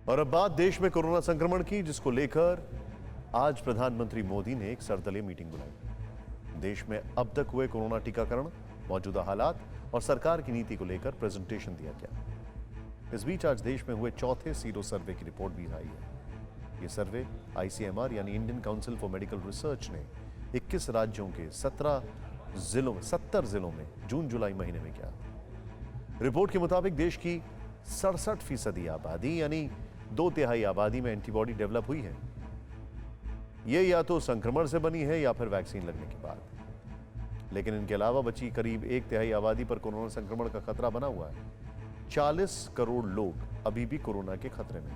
और अब बात देश में कोरोना संक्रमण की, जिसको लेकर आज प्रधानमंत्री मोदी ने एक सर्वदलीय मीटिंग बुलाई। देश में अब तक हुए कोरोना टीकाकरण, मौजूदा हालात और सरकार की नीति को लेकर प्रेजेंटेशन दिया गया। इस बीच आज देश में हुए चौथे सीरो सर्वे की रिपोर्ट भी आई है। यह सर्वे ICMR यानी Indian council for medical research ने 21 राज्यों के 70 जिलों में जून-जुलाई महीने में किया। रिपोर्ट के मुताबिक देश की 67% आबादी यानी 2/3 आबादी में एंटीबॉडी डेवलप हुई है। यह या तो संक्रमण से बनी है या फिर वैक्सीन लगने के बाद। लेकिन इनके अलावा बची करीब 1/3 आबादी पर कोरोना संक्रमण का खतरा बना हुआ है। 40 करोड़ लोग अभी भी कोरोना के खतरे में।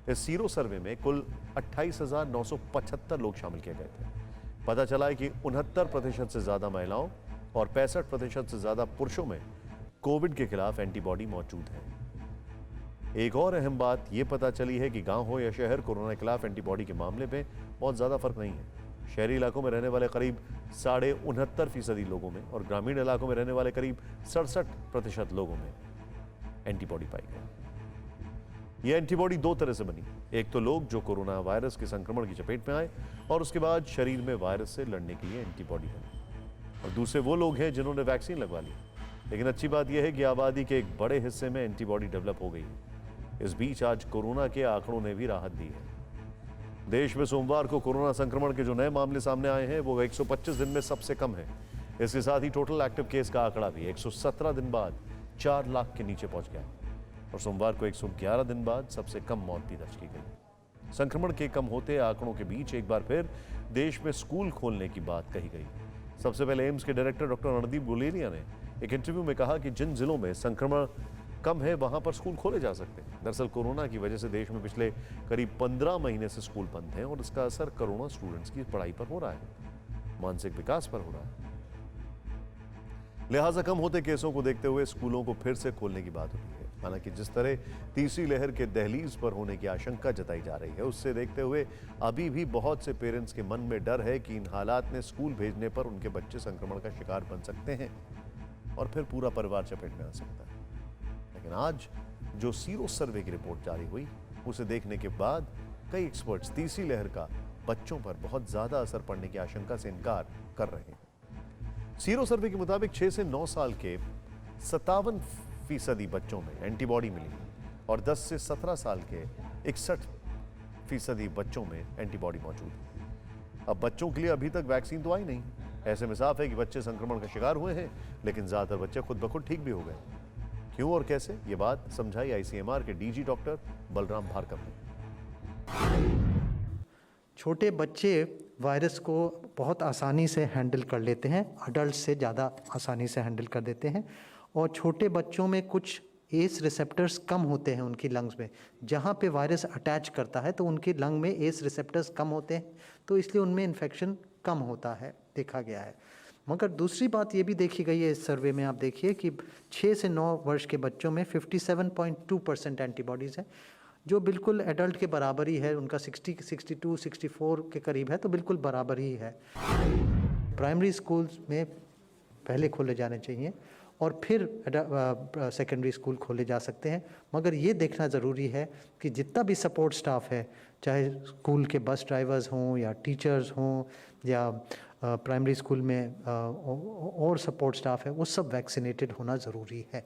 इस सीरो सर्वे में कुल 28,975 लोग शामिल किए गए थे। पता चला है कि 69% से ज्यादा महिलाओं और 65% से ज्यादा पुरुषों में कोविड के खिलाफ एंटीबॉडी मौजूद है। एक और अहम बात यह पता चली है कि गांव हो या शहर, कोरोना के खिलाफ एंटीबॉडी के मामले में बहुत ज्यादा फर्क नहीं है। शहरी इलाकों में रहने वाले करीब 69.5% लोगों में और ग्रामीण इलाकों में रहने वाले करीब 67% लोगों में एंटीबॉडी पाई गई। यह एंटीबॉडी दो तरह से बनी। एक तो लोग जो कोरोना वायरस के संक्रमण की चपेट में आए और उसके बाद शरीर में वायरस से लड़ने के लिए एंटीबॉडी बनी, और दूसरे वो लोग हैं जिन्होंने वैक्सीन लगवा ली। लेकिन अच्छी बात यह है कि आबादी के एक बड़े हिस्से में एंटीबॉडी डेवलप हो गई है। इस बीच आज कोरोना के आंकड़ों ने भी राहत दी है। देश में सोमवार को कोरोना संक्रमण के जो नए मामले सामने आए हैं वो 125 दिन में सबसे कम है। इसके साथ ही टोटल एक्टिव केस का आंकड़ा भी 117 दिन बाद 4 लाख के नीचे पहुंच गया और सोमवार को 111 दिन बाद सबसे कम मौत भी दर्ज की गई। संक्रमण के कम होते आंकड़ों के बीच एक बार फिर देश में स्कूल खोलने की बात कही गई। सबसे पहले एम्स के डायरेक्टर डॉक्टर रणदीप गुलेरिया ने एक इंटरव्यू में कहा कि जिन जिलों में संक्रमण कम है वहां पर स्कूल खोले जा सकते हैं। दरअसल कोरोना की वजह से देश में पिछले करीब 15 महीने से स्कूल बंद हैं और इसका असर करोड़ों स्टूडेंट्स की पढ़ाई पर हो रहा है, मानसिक विकास पर हो रहा है। लिहाजा कम होते केसों को देखते हुए स्कूलों को फिर से खोलने की बात हो रही है। हालांकि जिस तरह तीसरी लहर के दहलीज पर होने की आशंका जताई जा रही है, उससे देखते हुए अभी भी बहुत से पेरेंट्स के मन में डर है कि इन हालात में स्कूल भेजने पर उनके बच्चे संक्रमण का शिकार बन सकते हैं और फिर पूरा परिवार चपेट में आ सकता है। लेकिन आज जो सीरो सर्वे की रिपोर्ट जारी हुई, उसे देखने के बाद कई एक्सपर्ट्स तीसरी लहर का बच्चों पर बहुत ज्यादा असर पड़ने की आशंका से इनकार कर रहे हैं। सीरो सर्वे के मुताबिक 6 से 9 साल के 57% बच्चों में एंटीबॉडी मिली और 10 से 17 साल के 61% बच्चों में एंटीबॉडी मौजूद है। अब बच्चों के लिए अभी तक वैक्सीन तो आई नहीं। ऐसे में साफ है कि बच्चे संक्रमण का शिकार हुए हैं, लेकिन ज्यादातर बच्चे खुद ब खुद ठीक भी हो गए। क्यों और कैसे, ये बात समझाई ICMR के DG डॉक्टर बलराम भार्गव ने। छोटे बच्चे वायरस को बहुत आसानी से हैंडल कर लेते हैं, अडल्ट से ज़्यादा आसानी से हैंडल कर देते हैं। और छोटे बच्चों में कुछ एस रिसेप्टर्स कम होते हैं उनकी लंग्स में। जहाँ पे वायरस अटैच करता है तो उनकी लंग में एस रिसेप्टर्स कम होते हैं, तो इसलिए उनमें इन्फेक्शन कम होता है, देखा गया है। मगर दूसरी बात ये भी देखी गई है इस सर्वे में, आप देखिए कि 6 से 9 वर्ष के बच्चों में 57.2% एंटीबॉडीज़ है, जो बिल्कुल एडल्ट के बराबर ही है। उनका 60, 62, 64 के करीब है, तो बिल्कुल बराबर ही है। प्राइमरी स्कूल्स में पहले खोले जाने चाहिए और फिर सेकेंडरी स्कूल खोले जा सकते हैं। मगर ये देखना ज़रूरी है कि जितना भी सपोर्ट स्टाफ है, चाहे स्कूल के बस ड्राइवर्स हों या टीचर्स हों या प्राइमरी स्कूल में और सपोर्ट स्टाफ है, वो सब वैक्सीनेटेड होना ज़रूरी है।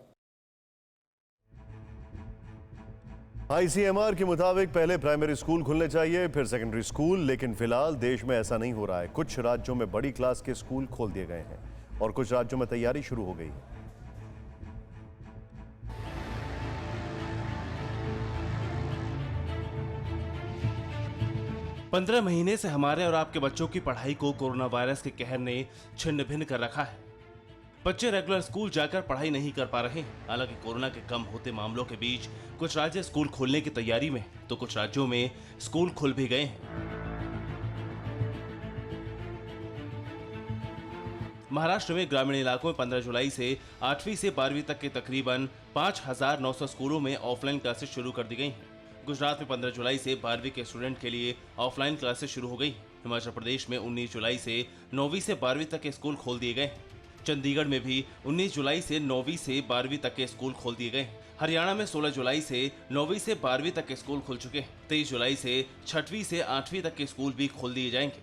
ICMR के मुताबिक पहले प्राइमरी स्कूल खुलने चाहिए, फिर सेकेंडरी स्कूल, लेकिन फिलहाल देश में ऐसा नहीं हो रहा है। कुछ राज्यों में बड़ी क्लास के स्कूल खोल दिए गए हैं और कुछ राज्यों में तैयारी शुरू हो गई है। पंद्रह महीने से हमारे और आपके बच्चों की पढ़ाई को कोरोना वायरस के कहर ने छिन्न भिन्न कर रखा है। बच्चे रेगुलर स्कूल जाकर पढ़ाई नहीं कर पा रहे हैं। हालांकि कोरोना के कम होते मामलों के बीच कुछ राज्य स्कूल खोलने की तैयारी में, तो कुछ राज्यों में स्कूल खुल भी गए हैं। महाराष्ट्र में ग्रामीण इलाकों में 15 जुलाई से 8वीं से 12वीं तक के तकरीबन 5,900 स्कूलों में ऑफलाइन क्लासेस शुरू कर दी गई हैं। गुजरात में 15 जुलाई से 12वीं के स्टूडेंट के लिए ऑफलाइन क्लासेस शुरू हो गई। हिमाचल प्रदेश में 19 जुलाई से 9वीं से 12वीं तक के स्कूल खोल दिए गए। चंडीगढ़ में भी 19 जुलाई से 9वीं से 12वीं तक के स्कूल खोल दिए गए। हरियाणा में 16 जुलाई से 9वीं से 12वीं तक के स्कूल खुल चुके हैं। 23 जुलाई से 6वीं से 8वीं तक के स्कूल भी खोल दिए जाएंगे।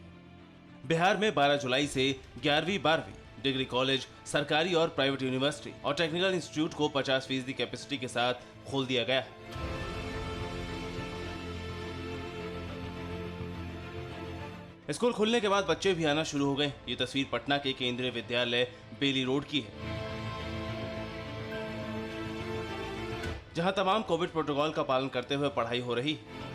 बिहार में 12 जुलाई से 11वीं 12वीं डिग्री कॉलेज, सरकारी और प्राइवेट यूनिवर्सिटी और टेक्निकल इंस्टीट्यूट को 50% कैपेसिटी के साथ खोल दिया गया है। स्कूल खुलने के बाद बच्चे भी आना शुरू हो गए। ये तस्वीर पटना के केंद्रीय विद्यालय बेली रोड की है, जहां तमाम कोविड प्रोटोकॉल का पालन करते हुए पढ़ाई हो रही है।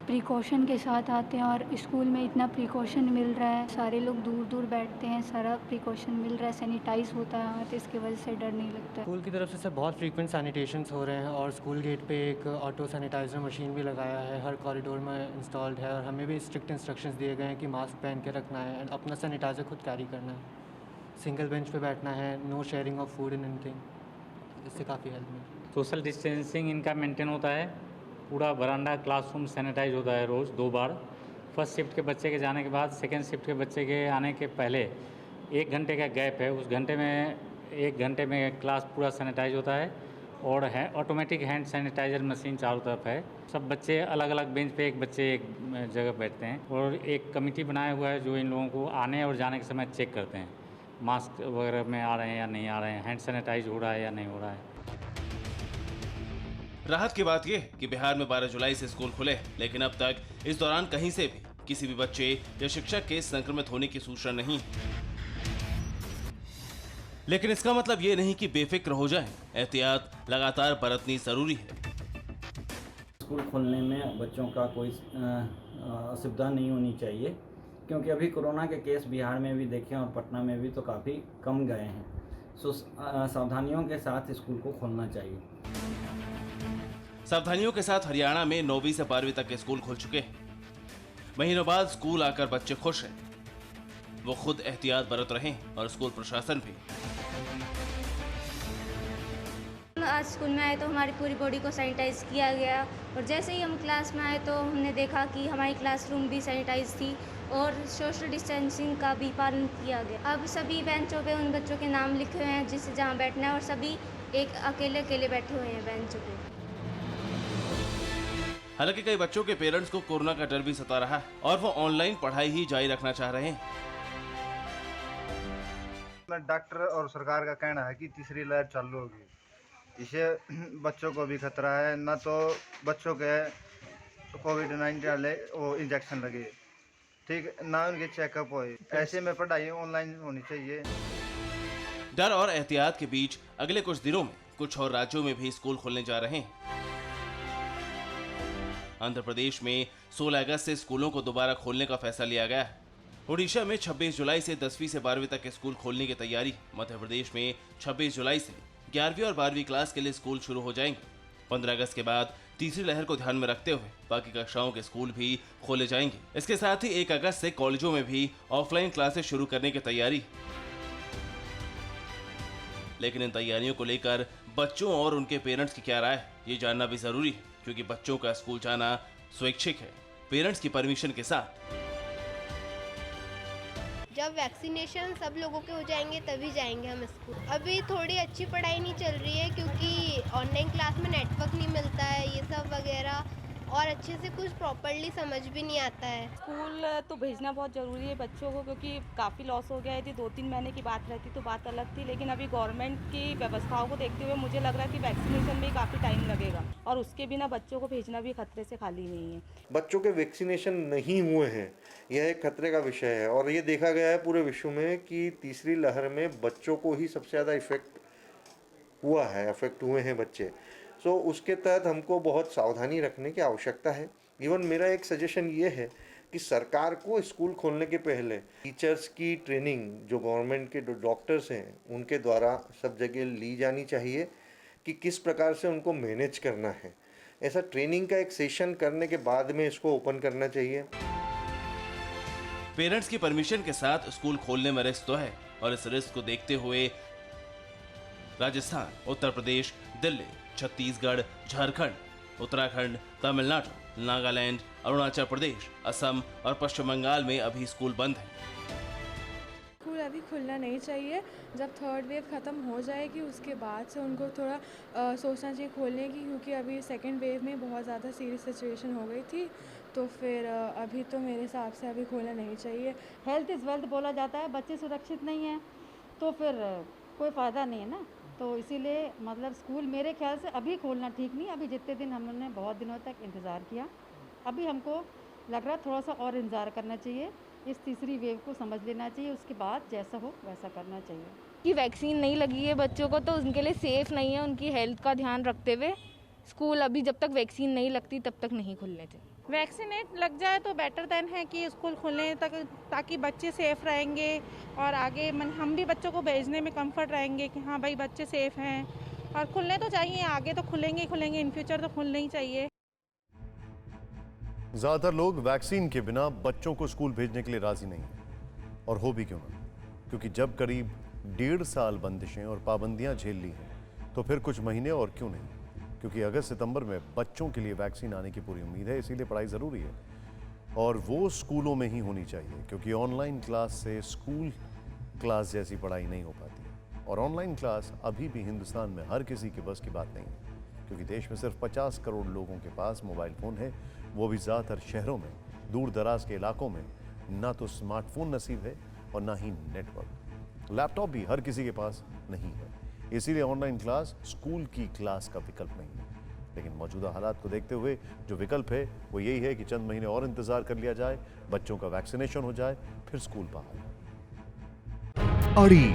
प्रिकॉशन के साथ आते हैं और स्कूल में इतना प्रिकॉशन मिल रहा है, सारे लोग दूर दूर बैठते हैं, सारा प्रिकॉशन मिल रहा है, सैनिटाइज होता है तो इसकी वजह से डर नहीं लगता। स्कूल की तरफ से बहुत फ्रीक्वेंट सैनिटेशंस हो रहे हैं और स्कूल गेट पे एक ऑटो सैनिटाइजर मशीन भी लगाया है, हर कॉरिडोर में इंस्टॉल्ड है और हमें भी स्ट्रिक्ट इंस्ट्रक्शंस दिए गए हैं कि मास्क पहन के रखना है एंड अपना सैनिटाइजर खुद कैरी करना है, सिंगल बेंच पे बैठना है, no sharing of food in anything. इससे काफ़ी हेल्प मिली। सोशल डिस्टेंसिंग इनका मेंटेन होता है, पूरा बरामदा क्लासरूम सैनिटाइज होता है रोज़ 2 बार। फर्स्ट शिफ्ट के बच्चे के जाने के बाद सेकेंड शिफ्ट के बच्चे के आने के पहले 1 घंटे का गैप है, उस घंटे में 1 घंटे में क्लास पूरा सैनिटाइज होता है और है ऑटोमेटिक हैंड सैनिटाइजर मशीन चारों तरफ है। सब बच्चे अलग अलग बेंच पे एक बच्चे एक जगह बैठते हैं और एक कमेटी बनाया हुआ है जो इन लोगों को आने और जाने के समय चेक करते हैं, मास्क वगैरह में आ रहे हैं या नहीं आ रहे हैं, हैंड सैनिटाइज हो रहा है या नहीं हो रहा है। राहत की बात यह कि बिहार में 12 जुलाई से स्कूल खुले, लेकिन अब तक इस दौरान कहीं से भी किसी भी बच्चे या शिक्षक के संक्रमित होने की सूचना नहीं। लेकिन इसका मतलब ये नहीं कि बेफिक्र हो जाएं। एहतियात लगातार बरतनी जरूरी है। स्कूल खोलने में बच्चों का कोई असुविधा नहीं होनी चाहिए, क्योंकि अभी कोरोना के केस बिहार में भी देखें और पटना में भी तो काफ़ी कम गए हैं। सो सावधानियों के साथ स्कूल को खोलना चाहिए। सावधानियों के साथ हरियाणा में 9वीं से 12वीं तक के स्कूल खुल चुके हैं। महीनों बाद स्कूल आकर बच्चे खुश हैं। वो खुद एहतियात बरत रहे हैं और स्कूल प्रशासन भी। आज स्कूल में आए तो हमारी पूरी बॉडी को सैनिटाइज किया गया और जैसे ही हम क्लास में आए तो हमने देखा कि हमारी क्लासरूम भी सैनिटाइज थी और सोशल डिस्टेंसिंग का भी पालन किया गया। अब सभी बेंचों पे उन बच्चों के नाम लिखे हुए हैं जिससे जहाँ बैठना है और सभी एक अकेले बैठे हुए हैं बेंचों पे। हालांकि कई बच्चों के पेरेंट्स को कोरोना का डर भी सता रहा है और वो ऑनलाइन पढ़ाई ही जारी रखना चाह रहे हैं। डॉक्टर और सरकार का कहना है कि तीसरी लहर चालू होगी, इससे बच्चों को भी खतरा है। ना तो बच्चों के कोविड-19 वाले वो इंजेक्शन लगे, ठीक, ना उनके चेकअप होए। ऐसे में पढ़ाई ऑनलाइन होनी चाहिए। डर और एहतियात के बीच अगले कुछ दिनों में कुछ और राज्यों में भी स्कूल खुलने जा रहे हैं। आंध्र प्रदेश में 16 अगस्त से स्कूलों को दोबारा खोलने का फैसला लिया गया है। ओडिशा में 26 जुलाई से 10वीं से 12वीं तक के स्कूल खोलने की तैयारी। मध्य प्रदेश में 26 जुलाई से 11वीं और 12वीं क्लास के लिए स्कूल शुरू हो जाएंगे। 15 अगस्त के बाद तीसरी लहर को ध्यान में रखते हुए बाकी कक्षाओं के स्कूल भी खोले जाएंगे। इसके साथ ही 1 अगस्त से कॉलेजों में भी ऑफलाइन क्लासेस शुरू करने की तैयारी। लेकिन इन तैयारियों को लेकर बच्चों और उनके पेरेंट्स की क्या राय है, ये जानना भी जरूरी है, क्योंकि बच्चों का स्कूल जाना स्वैच्छिक है, पेरेंट्स की परमिशन के साथ। जब वैक्सीनेशन सब लोगों के हो जाएंगे तभी जाएंगे हम स्कूल। अभी थोड़ी अच्छी पढ़ाई नहीं चल रही है क्योंकि ऑनलाइन क्लास में नेटवर्क नहीं मिलता है, ये सब वगैरह, और अच्छे से कुछ प्रॉपर्ली समझ भी नहीं आता है। स्कूल तो भेजना बहुत ज़रूरी है बच्चों को, क्योंकि काफ़ी लॉस हो गया है। यदि 2-3 महीने की बात रहती तो बात अलग थी, लेकिन अभी गवर्नमेंट की व्यवस्थाओं को देखते हुए मुझे लग रहा है कि वैक्सीनेशन में काफ़ी टाइम लगेगा और उसके बिना बच्चों को भेजना भी खतरे से खाली नहीं है। बच्चों के वैक्सीनेशन नहीं हुए हैं, यह एक खतरे का विषय है और ये देखा गया है पूरे विश्व में कि तीसरी लहर में बच्चों को ही सबसे ज़्यादा अफेक्ट हुए हैं बच्चे। सो उसके तहत हमको बहुत सावधानी रखने की आवश्यकता है। इवन मेरा एक सजेशन ये है कि सरकार को स्कूल खोलने के पहले टीचर्स की ट्रेनिंग, जो गवर्नमेंट के डॉक्टर्स हैं उनके द्वारा सब जगह ली जानी चाहिए कि किस प्रकार से उनको मैनेज करना है। ऐसा ट्रेनिंग का एक सेशन करने के बाद में इसको ओपन करना चाहिए। पेरेंट्स की परमिशन के साथ स्कूल खोलने में रिस्क तो है और इस रिस्क को देखते हुए राजस्थान, उत्तर प्रदेश, दिल्ली, छत्तीसगढ़, झारखंड, उत्तराखंड, तमिलनाडु, नागालैंड, अरुणाचल प्रदेश, असम और पश्चिम बंगाल में अभी स्कूल बंद है। स्कूल अभी खुलना नहीं चाहिए। जब थर्ड वेव ख़त्म हो जाएगी उसके बाद से उनको थोड़ा सोचना चाहिए खोलने की, क्योंकि अभी सेकेंड वेव में बहुत ज़्यादा सीरियस सिचुएशन हो गई थी। तो फिर अभी तो मेरे हिसाब से अभी खोलना नहीं चाहिए। हेल्थ इज़ वेल्थ बोला जाता है, बच्चे सुरक्षित नहीं हैं तो फिर कोई फ़ायदा नहीं है ना। तो इसीलिए मतलब स्कूल मेरे ख्याल से अभी खोलना ठीक नहीं। अभी जितने दिन हमने बहुत दिनों तक इंतज़ार किया, अभी हमको लग रहा है थोड़ा सा और इंतज़ार करना चाहिए। इस तीसरी वेव को समझ लेना चाहिए, उसके बाद जैसा हो वैसा करना चाहिए। कि वैक्सीन नहीं लगी है बच्चों को तो उनके लिए सेफ़ नहीं है। उनकी हेल्थ का ध्यान रखते हुए स्कूल अभी जब तक वैक्सीन नहीं लगती तब तक नहीं खुलने चाहिए। वैक्सीनेट लग जाए तो बेटर देन है कि स्कूल खुलने तक, ताकि बच्चे सेफ़ रहेंगे और आगे हम भी बच्चों को भेजने में कंफर्ट रहेंगे कि हाँ भाई बच्चे सेफ़ हैं। और खुलने तो चाहिए, आगे तो खुलेंगे ही खुलेंगे, इन फ्यूचर तो खुलने ही चाहिए। ज्यादातर लोग वैक्सीन के बिना बच्चों को स्कूल भेजने के लिए राजी नहीं है, और हो भी क्यों ना, क्योंकि जब करीब 1.5 साल बंदिशें और पाबंदियां झेल ली हैं तो फिर कुछ महीने और क्यों नहीं, क्योंकि अगस्त सितंबर में बच्चों के लिए वैक्सीन आने की पूरी उम्मीद है। इसीलिए पढ़ाई ज़रूरी है और वो स्कूलों में ही होनी चाहिए, क्योंकि ऑनलाइन क्लास से स्कूल क्लास जैसी पढ़ाई नहीं हो पाती। और ऑनलाइन क्लास अभी भी हिंदुस्तान में हर किसी के बस की बात नहीं है, क्योंकि देश में सिर्फ 50 करोड़ लोगों के पास मोबाइल फ़ोन है, वो भी ज़्यादातर शहरों में। दूर दराज के इलाकों में ना तो स्मार्टफोन नसीब है और ना ही नेटवर्क। लैपटॉप भी हर किसी के पास नहीं है, इसीलिए ऑनलाइन क्लास स्कूल की क्लास का विकल्प नहीं है। लेकिन मौजूदा हालात को देखते हुए जो विकल्प है वो यही है कि चंद महीने और इंतजार कर लिया जाए, बच्चों का वैक्सीनेशन हो जाए, फिर स्कूल बहाल। अड़ी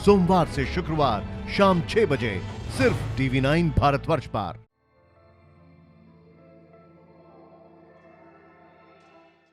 सोमवार से शुक्रवार शाम 6 बजे सिर्फ TV9 भारतवर्ष पर।